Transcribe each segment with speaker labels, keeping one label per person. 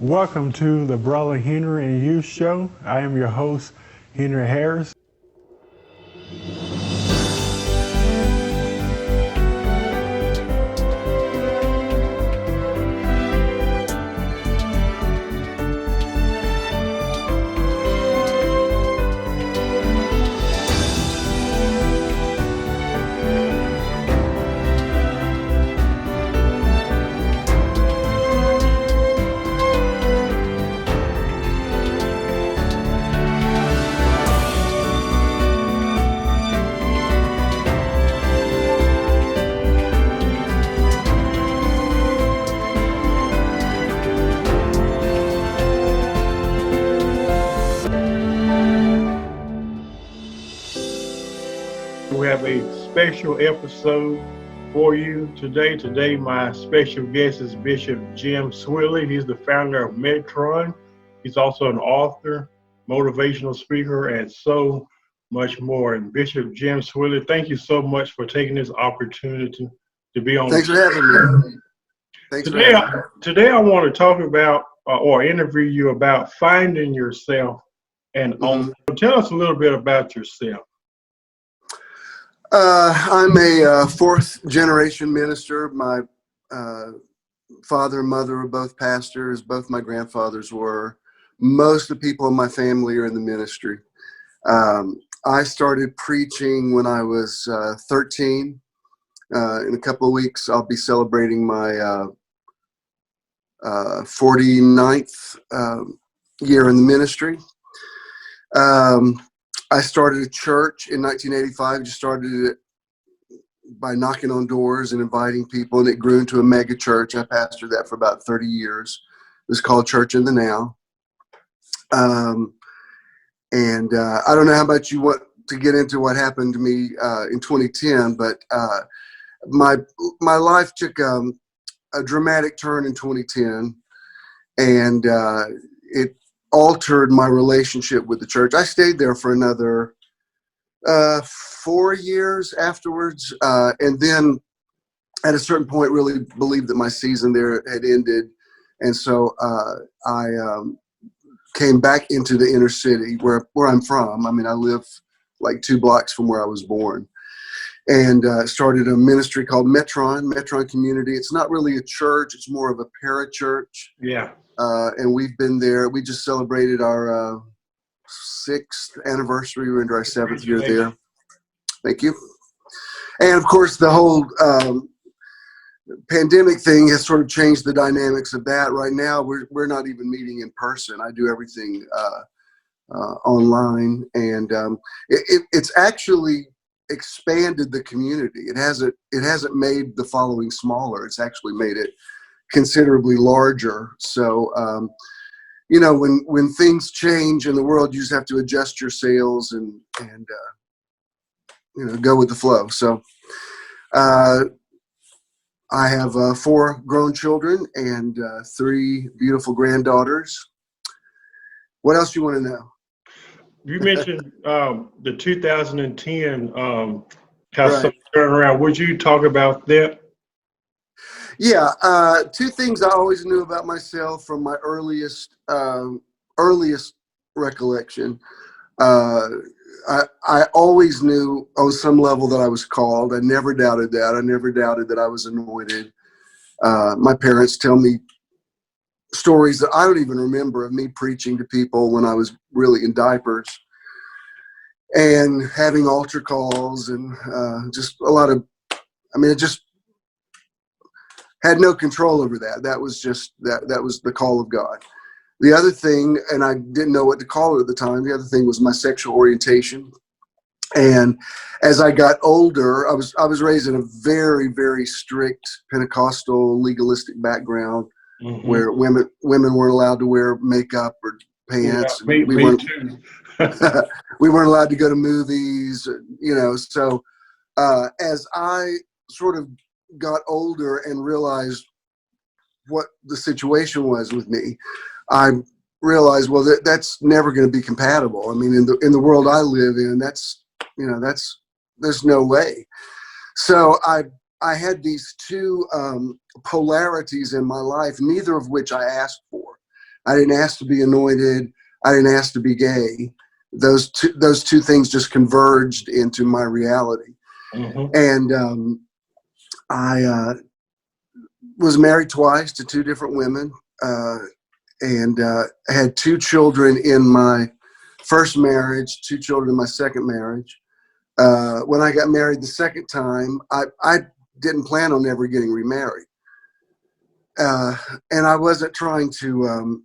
Speaker 1: Welcome to the Brother Henry and Youth Show. I am your host, Henry Harris. We have a special episode for you today. Today, my special guest is Bishop Jim Swilley. He's the founder of Metron. He's also an author, motivational speaker, and so much more. And Bishop Jim Swilley, thank you so much for taking this opportunity to be on.
Speaker 2: Thanks for having me.
Speaker 1: Today, I want to talk about or interview you about finding yourself and tell us a little bit about yourself.
Speaker 2: I'm a fourth generation minister. My father and mother are both pastors. Both my grandfathers were. Most of the people in my family are in the ministry. I started preaching when I was 13. In a couple of weeks, I'll be celebrating my 49th year in the ministry. I started a church in 1985, just started it by knocking on doors and inviting people, and it grew into a mega church. I pastored that for about 30 years. It was called Church in the Now. I don't know how much you want to get into what happened to me in 2010, but my life took a dramatic turn in 2010, and it altered my relationship with the church. I stayed there for another 4 years afterwards, and then at a certain point really believed that my season there had ended, and so I came back into the inner city where I'm from. I mean, I live like 2 blocks from where I was born, and started a ministry called Metron Community. It's not really a church, it's more of a parachurch.
Speaker 1: Yeah.
Speaker 2: And we've been there. We just celebrated our 6th anniversary. We're into our 7th year there. Thank you. And of course, the whole pandemic thing has sort of changed the dynamics of that. Right now, we're not even meeting in person. I do everything online, and it's actually expanded the community. It hasn't made the following smaller. It's actually made it considerably larger. So, when things change in the world, you just have to adjust your sails and go with the flow. So, I have 4 grown children and 3 beautiful granddaughters. What else do you want to know?
Speaker 1: You mentioned the 2010 kind of
Speaker 2: Right.
Speaker 1: turnaround. Would you talk about that?
Speaker 2: Yeah, 2 things I always knew about myself from my earliest recollection. I always knew on some level that I was called. I never doubted that. I never doubted that I was anointed. My parents tell me stories that I don't even remember of me preaching to people when I was really in diapers and having altar calls and just a lot of, it just had no control over that. That was just, that was the call of God. The other thing, and I didn't know what to call it at the time, the other thing was my sexual orientation. And as I got older, I was raised in a very, very strict Pentecostal legalistic background, where women weren't allowed to wear makeup or pants.
Speaker 1: Yeah, me too.
Speaker 2: We weren't allowed to go to movies, So as I sort of got older and realized what the situation was with me, I realized, well, that's never going to be compatible. I mean, in the world I live in, there's no way. So I had these 2 polarities in my life, neither of which I asked for. I didn't ask to be anointed. I didn't ask to be gay. Those two things just converged into my reality.
Speaker 1: Mm-hmm.
Speaker 2: And I was married twice to two different women, and had two children in my first marriage, two children in my second marriage. When I got married the second time, I didn't plan on ever getting remarried. And I wasn't trying to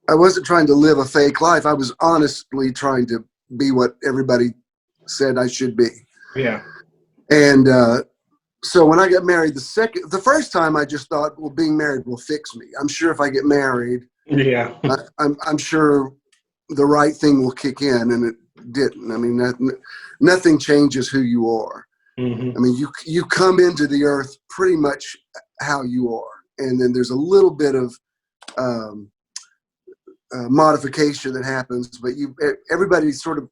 Speaker 2: live a fake life. I was honestly trying to be what everybody said I should be.
Speaker 1: Yeah.
Speaker 2: And so when I got married the first time, I just thought, well, being married will fix me. I'm sure if I get married,
Speaker 1: Yeah.
Speaker 2: I'm sure the right thing will kick in, and it didn't. I mean, nothing changes who you are.
Speaker 1: Mm-hmm.
Speaker 2: I mean, you come into the earth pretty much how you are, and then there's a little bit of modification that happens, but everybody sort of,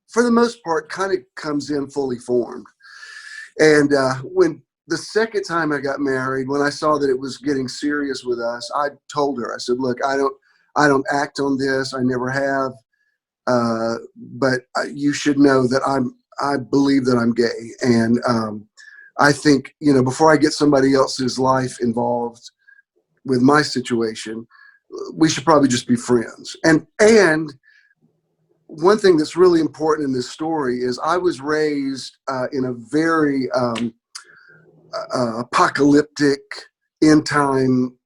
Speaker 2: for the most part, kind of comes in fully formed. And when the second time I got married, when I saw that it was getting serious with us, I told her, I said, look, I don't act on this. I never have. But you should know that I believe that I'm gay. And I think, before I get somebody else's life involved with my situation, we should probably just be friends. And one thing that's really important in this story is I was raised in a very apocalyptic end time.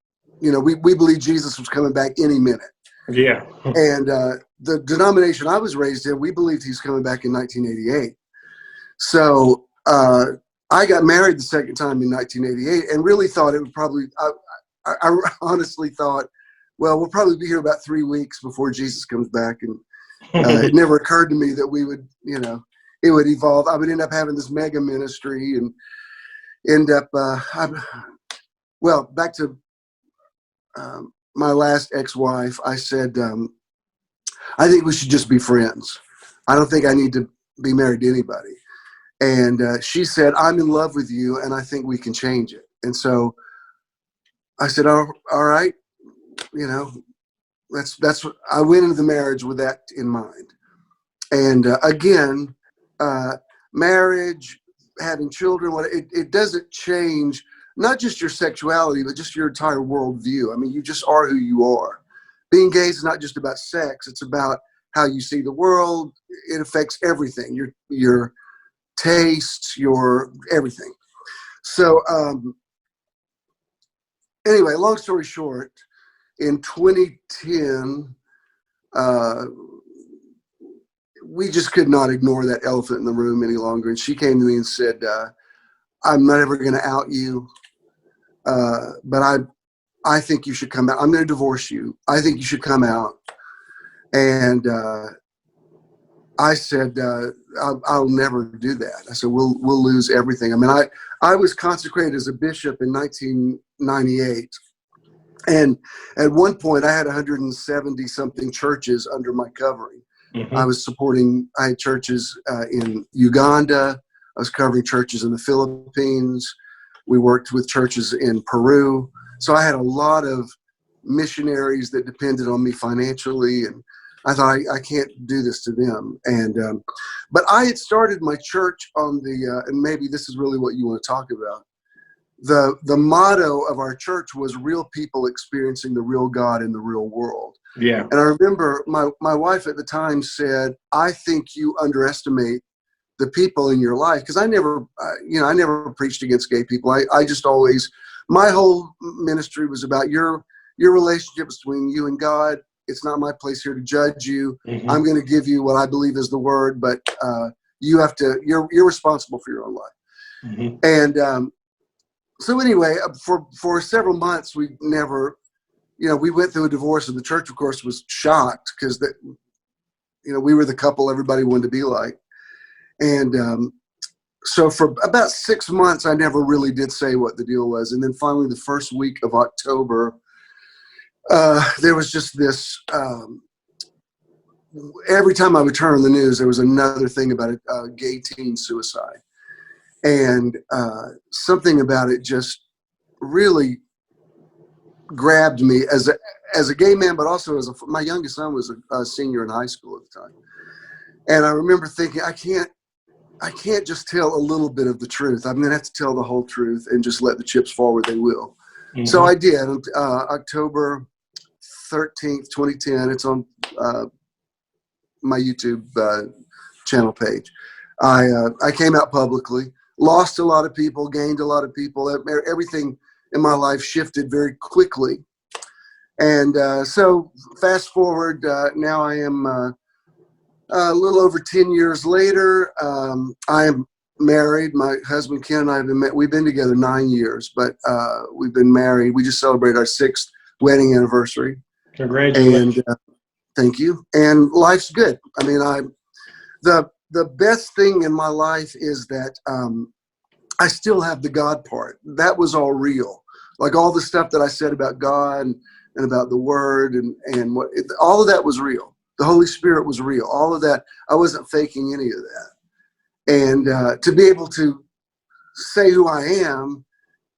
Speaker 2: We believe Jesus was coming back any minute.
Speaker 1: Yeah.
Speaker 2: And the denomination I was raised in, we believed he's coming back in 1988. So I got married the second time in 1988 and really thought it would probably, I honestly thought, well, we'll probably be here about 3 weeks before Jesus comes back. And it never occurred to me that we would, it would evolve. I would end up having this mega ministry and end up, back to my last ex-wife. I said, I think we should just be friends. I don't think I need to be married to anybody. And she said, I'm in love with you, and I think we can change it. And so I said, all right, that's what I went into the marriage with that in mind. And again, marriage, having children, it doesn't change not just your sexuality, but just your entire worldview. I mean, you just are who you are. Being gay is not just about sex; it's about how you see the world. It affects everything: your tastes, your everything. So, anyway, long story short, in 2010, we just could not ignore that elephant in the room any longer. And she came to me and said, I'm not ever going to out you, but I think you should come out. I'm going to divorce you. I think you should come out. And I said, I'll never do that. I said, we'll lose everything. I mean, I was consecrated as a bishop in 1998. And at one point I had 170 something churches under my covering.
Speaker 1: Mm-hmm.
Speaker 2: I had churches in Uganda. I was covering churches in the Philippines. We worked with churches in Peru. So I had a lot of missionaries that depended on me financially. And I thought, I can't do this to them. And but I had started my church on and maybe this is really what you want to talk about. The motto of our church was real people experiencing the real God in the real world.
Speaker 1: Yeah.
Speaker 2: And I remember my wife at the time said, I think you underestimate the people in your life. Because I never preached against gay people. I just always, my whole ministry was about your relationship between you and God. It's not my place here to judge you.
Speaker 1: Mm-hmm.
Speaker 2: I'm going to give you what I believe is the word, but you're responsible for your own life.
Speaker 1: Mm-hmm.
Speaker 2: And so anyway, for several months, we never, we went through a divorce, and the church, of course, was shocked because we were the couple everybody wanted to be like. And so for about 6 months, I never really did say what the deal was. And then finally, the first week of October, there was just this, every time I would turn on the news, there was another thing about a gay teen suicide. And something about it just really grabbed me as a gay man, but also as my youngest son was a senior in high school at the time. And I remember thinking, I can't just tell a little bit of the truth. I'm going to have to tell the whole truth and just let the chips fall where they will. Mm-hmm. So I did. October 13th, 2010. It's on my YouTube channel page. I came out publicly, lost a lot of people, gained a lot of people. Everything in my life shifted very quickly. And so fast forward, now I am a little over 10 years later. I am married. My husband Ken and I we've been together 9 years, but we've been married. We just celebrated our 6th wedding anniversary.
Speaker 1: Congratulations.
Speaker 2: And thank you. And life's good. I mean, the best thing in my life is that I still have the God part. That was all real. Like all the stuff that I said about God and about the Word and all of that was real. The Holy Spirit was real. All of that, I wasn't faking any of that. And to be able to say who I am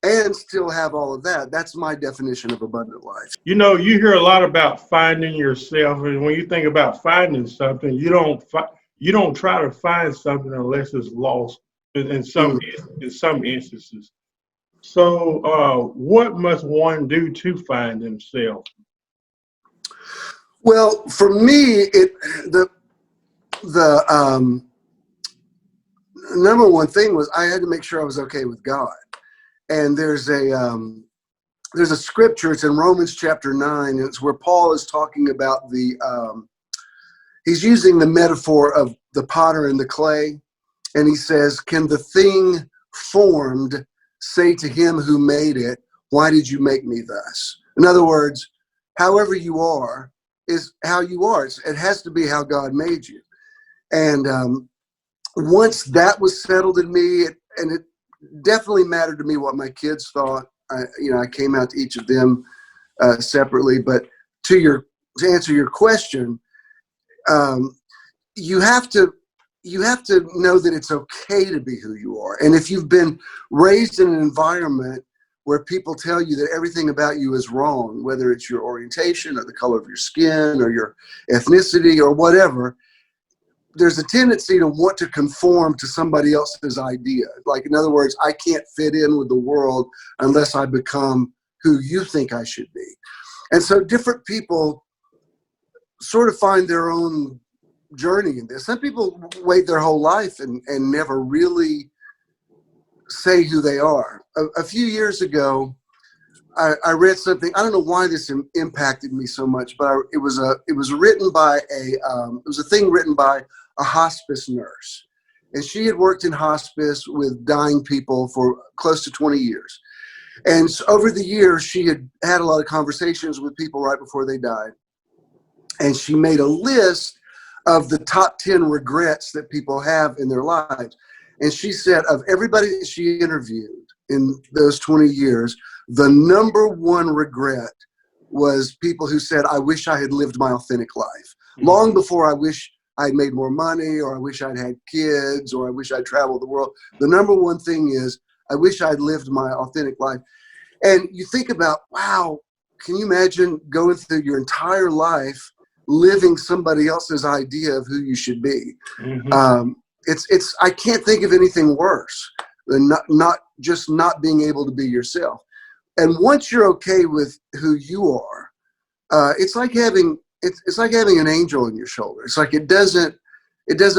Speaker 2: and still have all of that, that's my definition of abundant life.
Speaker 1: You know, you hear a lot about finding yourself, and when you think about finding something, you don't try to find something unless it's lost in some instances. So what must one do to find themselves?
Speaker 2: Well, for me, the number one thing was I had to make sure I was okay with God. And there's a scripture. It's in Romans chapter 9. And it's where Paul is talking about he's using the metaphor of the potter and the clay. And he says, can the thing formed say to him who made it, why did you make me thus? In other words, however you are is how you are. It has to be how God made you. And once that was settled in me, it definitely mattered to me what my kids thought. I came out to each of them separately. But to answer your question, you have to know that it's okay to be who you are. And if you've been raised in an environment where people tell you that everything about you is wrong, whether it's your orientation or the color of your skin or your ethnicity or whatever, there's a tendency to want to conform to somebody else's idea. Like, in other words, I can't fit in with the world unless I become who you think I should be. And so different people sort of find their own journey in this. Some people wait their whole life and never really say who they are. A few years ago, I read something. I don't know why this impacted me so much, but it was written by a thing written by a hospice nurse, and she had worked in hospice with dying people for close to 20 years. And so over the years, she had had a lot of conversations with people right before they died, and she made a list of the top 10 regrets that people have in their lives. And she said of everybody that she interviewed in those 20 years, the number one regret was people who said, I wish I had lived my authentic life. Mm-hmm. Long before I wish I'd made more money, or I wish I'd had kids, or I wish I'd traveled the world. The number one thing is, I wish I'd lived my authentic life. And you think about, wow, can you imagine going through your entire life living somebody else's idea of who you should be? Mm-hmm. I can't think of anything worse than not being able to be yourself. And once you're okay with who you are, it's like having an angel on your shoulder. It's like it doesn't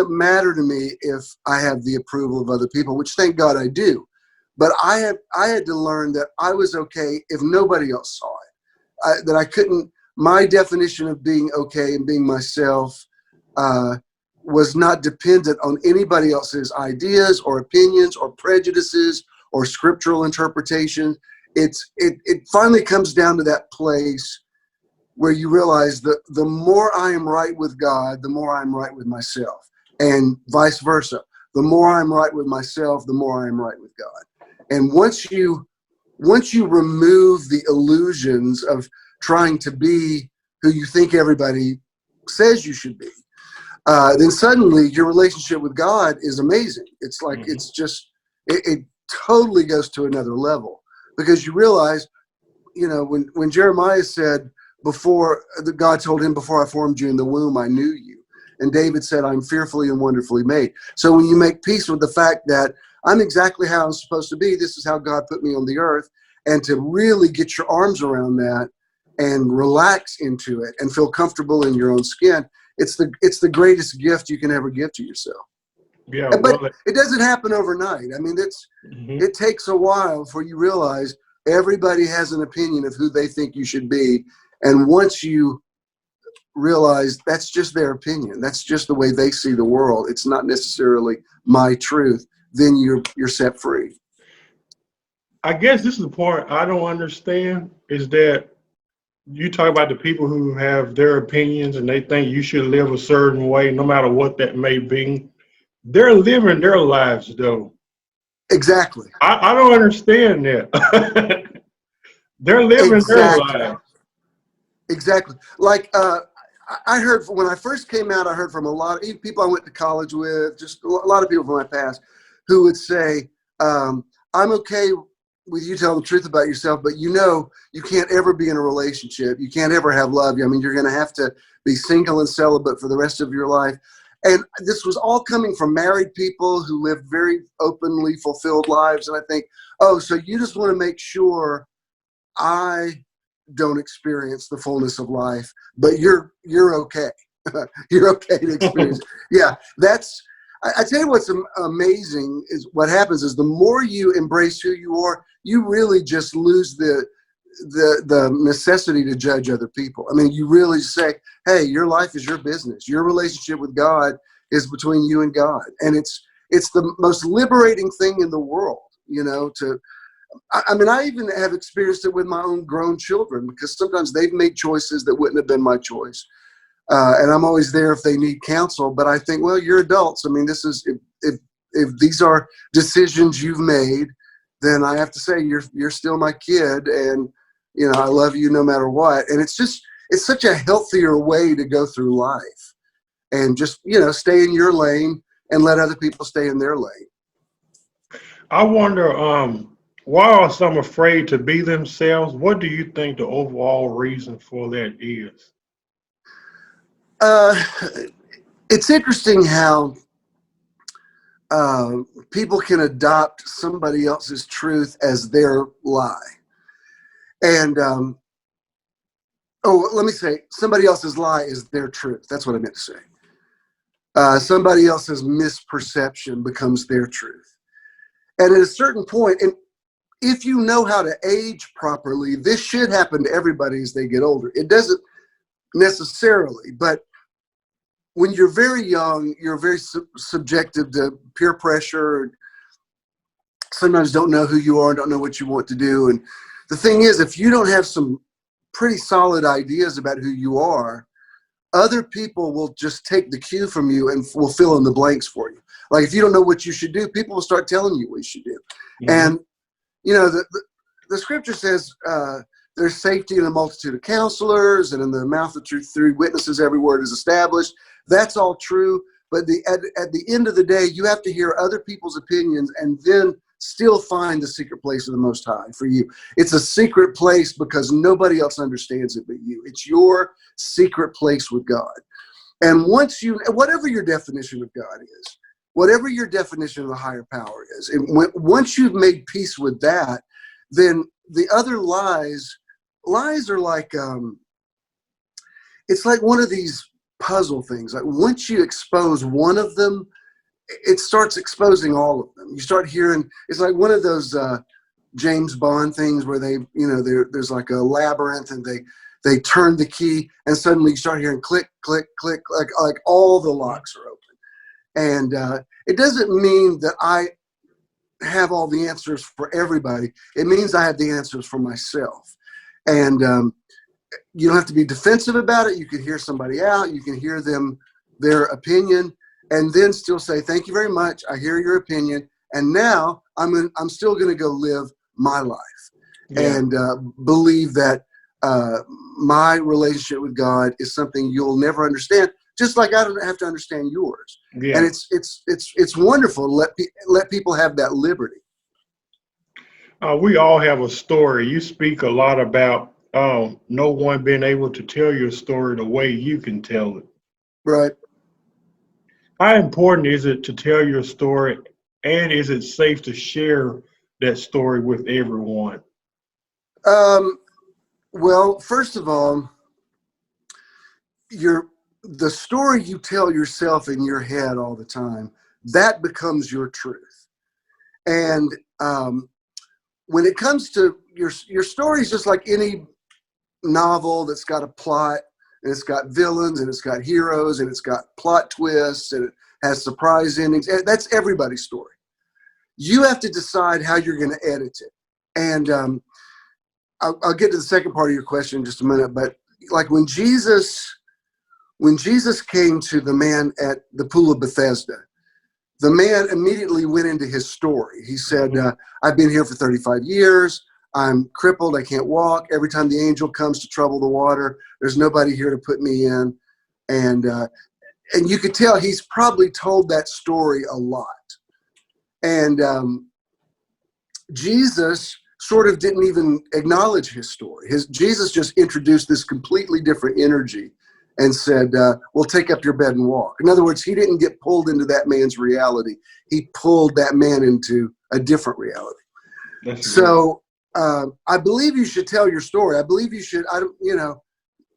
Speaker 2: matter to me if I have the approval of other people, which thank God I do. But I had to learn that I was okay if nobody else saw it. That I couldn't. My definition of being okay and being myself was not dependent on anybody else's ideas or opinions or prejudices or scriptural interpretation. It finally comes down to that place where you realize that the more I am right with God, the more I'm right with myself, and vice versa. The more I'm right with myself, the more I'm right with God. And once you remove the illusions of trying to be who you think everybody says you should be, then suddenly your relationship with God is amazing. It's like, mm-hmm. It's just, it totally goes to another level, because you realize, when Jeremiah said, God told him, before I formed you in the womb, I knew you. And David said, I'm fearfully and wonderfully made. So when you make peace with the fact that I'm exactly how I'm supposed to be, this is how God put me on the earth, and to really get your arms around that and relax into it and feel comfortable in your own skin, it's the greatest gift you can ever give to yourself.
Speaker 1: Yeah,
Speaker 2: But
Speaker 1: well,
Speaker 2: it doesn't happen overnight. I mean, it takes a while before you realize everybody has an opinion of who they think you should be. And once you realize that's just their opinion, that's just the way they see the world, it's not necessarily my truth, then you're set free.
Speaker 1: I guess this is the part I don't understand is that you talk about the people who have their opinions and they think you should live a certain way, no matter what that may be. They're living their lives, though.
Speaker 2: Exactly.
Speaker 1: I don't understand that. They're living their
Speaker 2: Exactly.
Speaker 1: lives.
Speaker 2: Exactly. Like, I heard when I first came out, I heard from a lot of even people I went to college with, just a lot of people from my past, who would say, I'm okay with you telling the truth about yourself, but you can't ever be in a relationship. You can't ever have love. I mean, you're going to have to be single and celibate for the rest of your life. And this was all coming from married people who lived very openly fulfilled lives. And I think, oh, so you just want to make sure I don't experience the fullness of life, but you're okay. You're okay to experience it. Yeah, I tell you what's amazing is what happens is the more you embrace who you are, you really just lose the necessity to judge other people. I mean, you really say, hey, your life is your business. Your relationship with God is between you and God. And it's the most liberating thing in the world, I mean, I even have experienced it with my own grown children, because sometimes they've made choices that wouldn't have been my choice. And I'm always there if they need counsel. But I think, well, you're adults. I mean, this is if these are decisions you've made, then I have to say you're still my kid, and I love you no matter what. And it's such a healthier way to go through life, and just stay in your lane and let other people stay in their lane.
Speaker 1: I wonder, why are some afraid to be themselves? What do you think the overall reason for that is?
Speaker 2: It's interesting how people can adopt somebody else's truth as their lie. And, let me say, somebody else's lie is their truth. That's what I meant to say. Somebody else's misperception becomes their truth. And at a certain point, and if you know how to age properly, this should happen to everybody as they get older. It doesn't necessarily, but when you're very young, you're very subjective to peer pressure. Sometimes don't know who you are, don't know what you want to do. And the thing is, if you don't have some pretty solid ideas about who you are, other people will just take the cue from you and will fill in the blanks for you. Like if you don't know what you should do, people will start telling you what you should do. Mm-hmm. And the scripture says there's safety in a multitude of counselors, and in the mouth of truth, through witnesses, every word is established. That's all true. But at the end of the day, you have to hear other people's opinions and then still find the secret place of the Most High for you. It's a secret place because nobody else understands it but you. It's your secret place with God. And whatever your definition of God is, whatever your definition of the higher power is, and once you've made peace with that, then the other lies are like, it's like one of these puzzle things. Like once you expose one of them, it starts exposing all of them. You start hearing, it's like one of those James Bond things where they, there's like a labyrinth, and they turn the key, and suddenly you start hearing click, click, click, like all the locks are open. And it doesn't mean that I have all the answers for everybody. It means I have the answers for myself. And you don't have to be defensive about it. You can hear somebody out. You can hear their opinion, and then still say, thank you very much. I hear your opinion. And now I'm still going to go live my life. Yeah. And believe that my relationship with God is something you'll never understand, just like I don't have to understand yours. Yeah. And it's wonderful to let people have that liberty.
Speaker 1: We all have a story. You speak a lot about no one being able to tell your story the way you can tell it.
Speaker 2: Right.
Speaker 1: How important is it to tell your story, and is it safe to share that story with everyone?
Speaker 2: Um, well, first of all, the story you tell yourself in your head all the time, that becomes your truth. And when it comes to your story, is just like any novel that's got a plot, and it's got villains, and it's got heroes, and it's got plot twists, and it has surprise endings. That's everybody's story. You have to decide how you're going to edit it. And I'll get to the second part of your question in just a minute. But like when Jesus came to the man at the pool of Bethesda, the man immediately went into his story. He said, I've been here for 35 years. I'm crippled. I can't walk. Every time the angel comes to trouble the water, there's nobody here to put me in. And you could tell he's probably told that story a lot. And Jesus sort of didn't even acknowledge his story. Jesus just introduced this completely different energy and said, well, take up your bed and walk. In other words, he didn't get pulled into that man's reality. He pulled that man into a different reality. So I believe you should tell your story. I believe you should,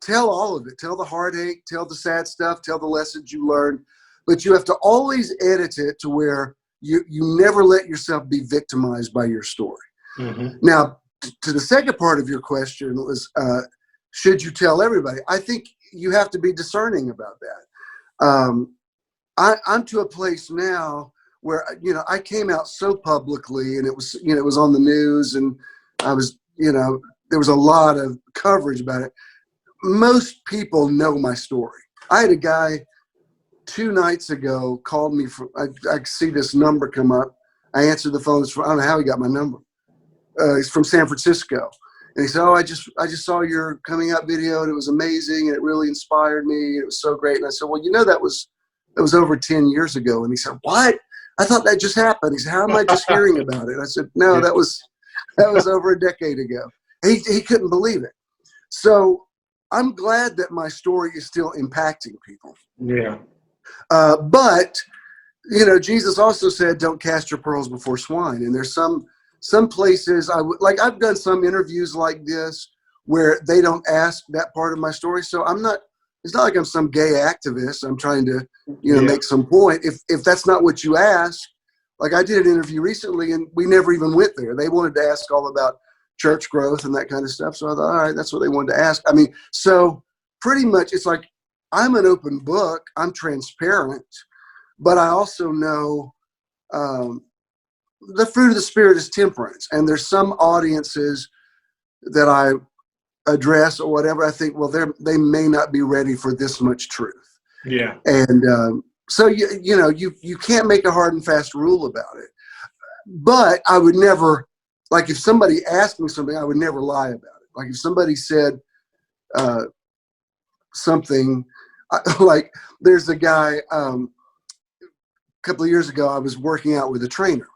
Speaker 2: tell all of it. Tell the heartache, tell the sad stuff, tell the lessons you learned. But you have to always edit it to where you never let yourself be victimized by your story. Mm-hmm. Now, to the second part of your question was, should you tell everybody? I think you have to be discerning about that. I'm to a place now where, I came out so publicly, and it was on the news, and I was, there was a lot of coverage about it. Most people know my story. I had a guy 2 nights ago called me from, I see this number come up. I answered the phone. I don't know how he got my number. He's from San Francisco. And he said, I just saw your coming out video, and it was amazing, and it really inspired me. It was so great. And I said, well, that was over 10 years ago. And he said, what? I thought that just happened. He said, how am I just hearing about it? And I said, no, that was over a decade ago. And he couldn't believe it. So I'm glad that my story is still impacting people.
Speaker 1: Yeah.
Speaker 2: But, Jesus also said, don't cast your pearls before swine. And there's some places I've done some interviews like this where they don't ask that part of my story. So it's not like I'm some gay activist. I'm trying to, make some point. If that's not what you ask, like I did an interview recently and we never even went there. They wanted to ask all about church growth and that kind of stuff. So I thought, all right, that's what they wanted to ask. I mean, so pretty much it's like, I'm an open book. I'm transparent, but I also know, the fruit of the Spirit is temperance. And there's some audiences that I address or whatever, I think, well, they may not be ready for this much truth.
Speaker 1: Yeah.
Speaker 2: And so, you can't make a hard and fast rule about it. But I would never, like if somebody asked me something, I would never lie about it. Like if somebody said something, like there's a guy, a couple of years ago, I was working out with a trainer.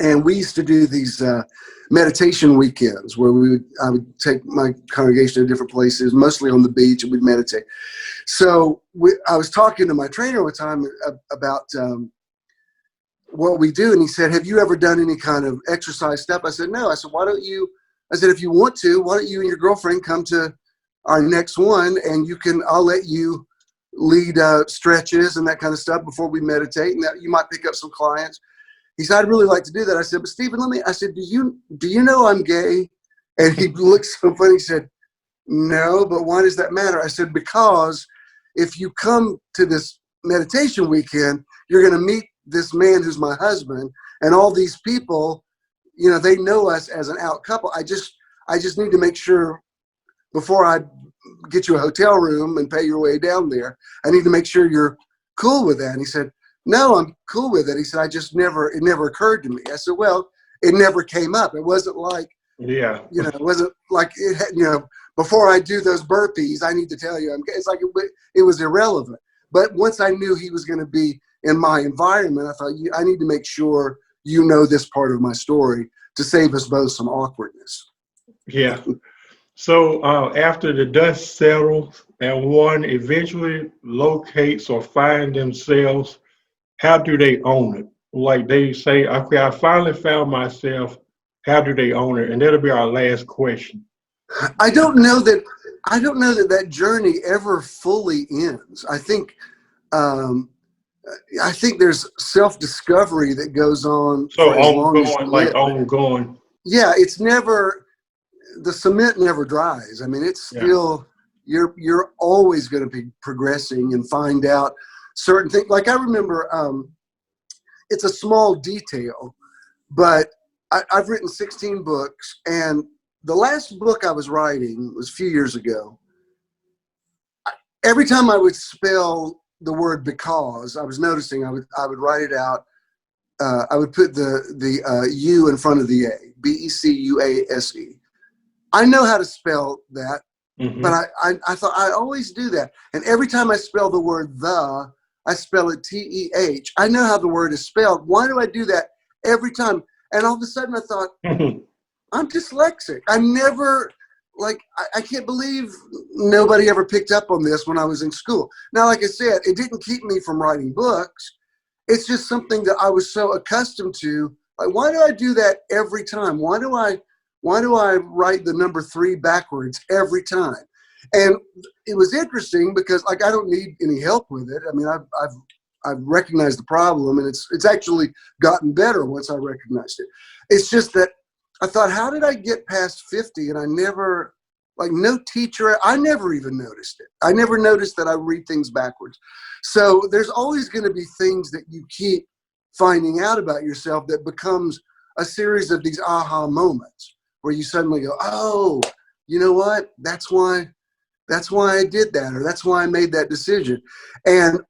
Speaker 2: And we used to do these meditation weekends where I would take my congregation to different places, mostly on the beach, and we'd meditate. So I was talking to my trainer one time about what we do, and he said, have you ever done any kind of exercise stuff? I said, no. I said, if you want to, why don't you and your girlfriend come to our next one, and I'll let you lead stretches and that kind of stuff before we meditate, and that you might pick up some clients. He said, I'd really like to do that. I said, but Stephen, I said, do you know I'm gay? And he looked so funny. He said, no, but why does that matter? I said, because if you come to this meditation weekend, you're going to meet this man who's my husband, and all these people, they know us as an out couple. I just need to make sure before I get you a hotel room and pay your way down there, I need to make sure you're cool with that. And he said, no, I'm cool with it. He said, it never occurred to me. I said, well, it never came up. It wasn't like, it wasn't like, before I do those burpees, I need to tell you, it's like, it was irrelevant. But once I knew he was going to be in my environment, I thought, I need to make sure this part of my story to save us both some awkwardness.
Speaker 1: Yeah. So after the dust settles and one eventually locates or find themselves, how do they own it? Like they say, okay, I finally found myself. How do they own it? And that'll be our last question.
Speaker 2: I don't know that that journey ever fully ends. Um, I think there's self-discovery that goes on
Speaker 1: So
Speaker 2: for as long as you
Speaker 1: ongoing, like
Speaker 2: live.
Speaker 1: ongoing.
Speaker 2: Yeah, it's never, the cement never dries. I mean, it's
Speaker 1: Yeah.
Speaker 2: still, you're always going to be progressing and find out certain things. Like I remember, it's a small detail, but I've written 16 books, and the last book I was writing was a few years ago. Every time I would spell the word because, I was noticing I would write it out. I would put the U in front of the A, Becuase. I know how to spell that, but
Speaker 1: Hmm.
Speaker 2: I thought I always do that. And every time I spell the word the, I spell it TEH. I know how the word is spelled. Why do I do that every time? And all of a sudden I thought, I'm dyslexic. I never, like, I can't believe nobody ever picked up on this when I was in school. Now, like I said, it didn't keep me from writing books. It's just something that I was so accustomed to. Like, why do I do that every time? Why do I write the number 3 backwards every time? And it was interesting because, like, I don't need any help with it. I mean, I've recognized the problem, and it's actually gotten better once I recognized it. It's just that I thought, how did I get past 50 and I never, like, no teacher, I never even noticed it. I never noticed that I read things backwards. So there's always going to be things that you keep finding out about yourself that becomes a series of these aha moments where you suddenly go, oh, you know what? That's why I did that, or that's why I made that decision. And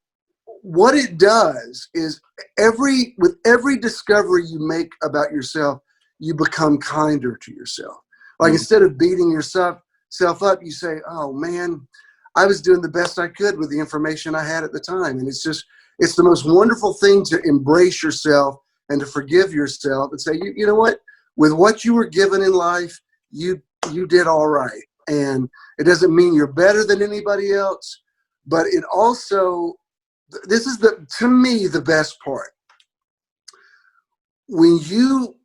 Speaker 2: what it does is with every discovery you make about yourself, you become kinder to yourself. Like, instead of beating yourself up, you say, oh man, I was doing the best I could with the information I had at the time. And it's the most wonderful thing to embrace yourself and to forgive yourself and say, you know what, with what you were given in life, you did all right. And it doesn't mean you're better than anybody else, but it also, this is to me, the best part. When you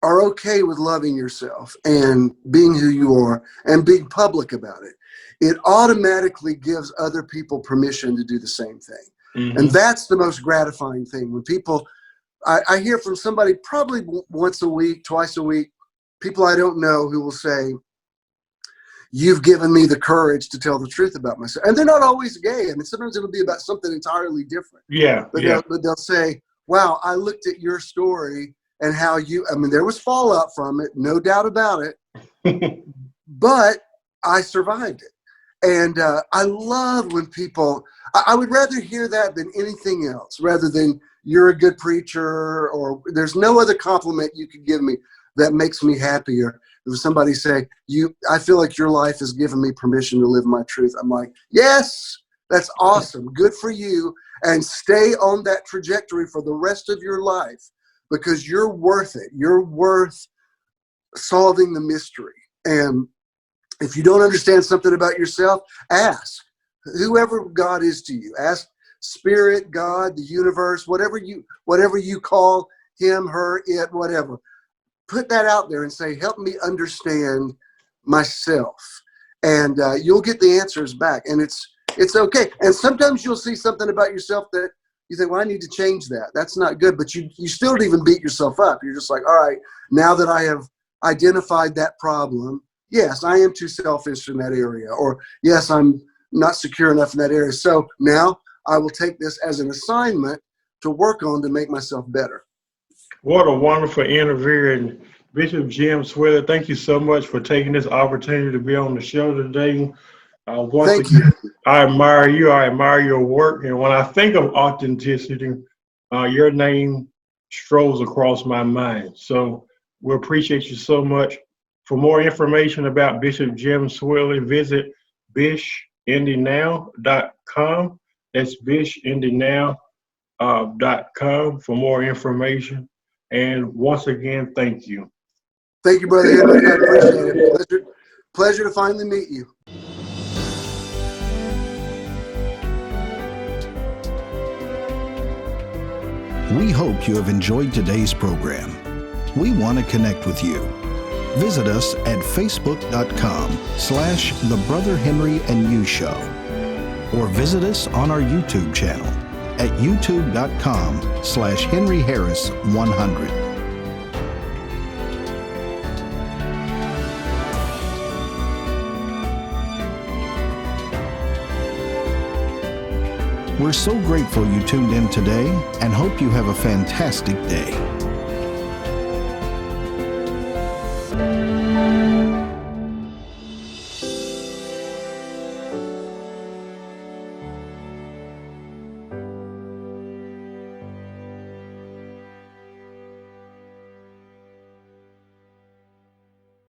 Speaker 2: are okay with loving yourself and being who you are and being public about it, it automatically gives other people permission to do the same thing. And
Speaker 1: Hmm.
Speaker 2: that's the most gratifying thing. When people, I hear from somebody probably once a week, twice a week, people I don't know, who will say, you've given me the courage to tell the truth about myself. And they're not always gay. I mean, sometimes it'll be about something entirely different.
Speaker 1: Yeah,
Speaker 2: But
Speaker 1: yeah.
Speaker 2: they'll say, wow, I looked at your story and how I mean, there was fallout from it, no doubt about it, but I survived it. And I love when people, I would rather hear that than anything else, rather than you're a good preacher, or there's no other compliment you could give me that makes me happier. If somebody say, I feel like your life has given me permission to live my truth. I'm like, yes, that's awesome. Good for you. And stay on that trajectory for the rest of your life, because you're worth it. You're worth solving the mystery. And if you don't understand something about yourself, ask whoever God is to you. Ask Spirit, God, the universe, whatever you call him, her, it, whatever. Put that out there and say, help me understand myself. And you'll get the answers back. And it's okay. And sometimes you'll see something about yourself that you think, well, I need to change that. That's not good. But you still don't even beat yourself up. You're just like, all right, now that I have identified that problem, yes, I am too selfish in that area. Or yes, I'm not secure enough in that area. So now I will take this as an assignment to work on to make myself better.
Speaker 1: What a wonderful interview. And Bishop Jim Swilley, thank you so much for taking this opportunity to be on the show today. Once
Speaker 2: Thank you.
Speaker 1: again, I admire you. I admire your work. And when I think of authenticity, your name strolls across my mind. So we appreciate you so much. For more information about Bishop Jim Swilley, visit bishindynow.com. That's bishindynow.com for more information. And once again, thank you.
Speaker 2: Thank you, Brother Henry. I appreciate it. Pleasure to finally meet you.
Speaker 3: We hope you have enjoyed today's program. We want to connect with you. Visit us at facebook.com/The Brother Henry and You Show, or visit us on our YouTube channel at youtube.com/Henry Harris 100. We're so grateful you tuned in today and hope you have a fantastic day.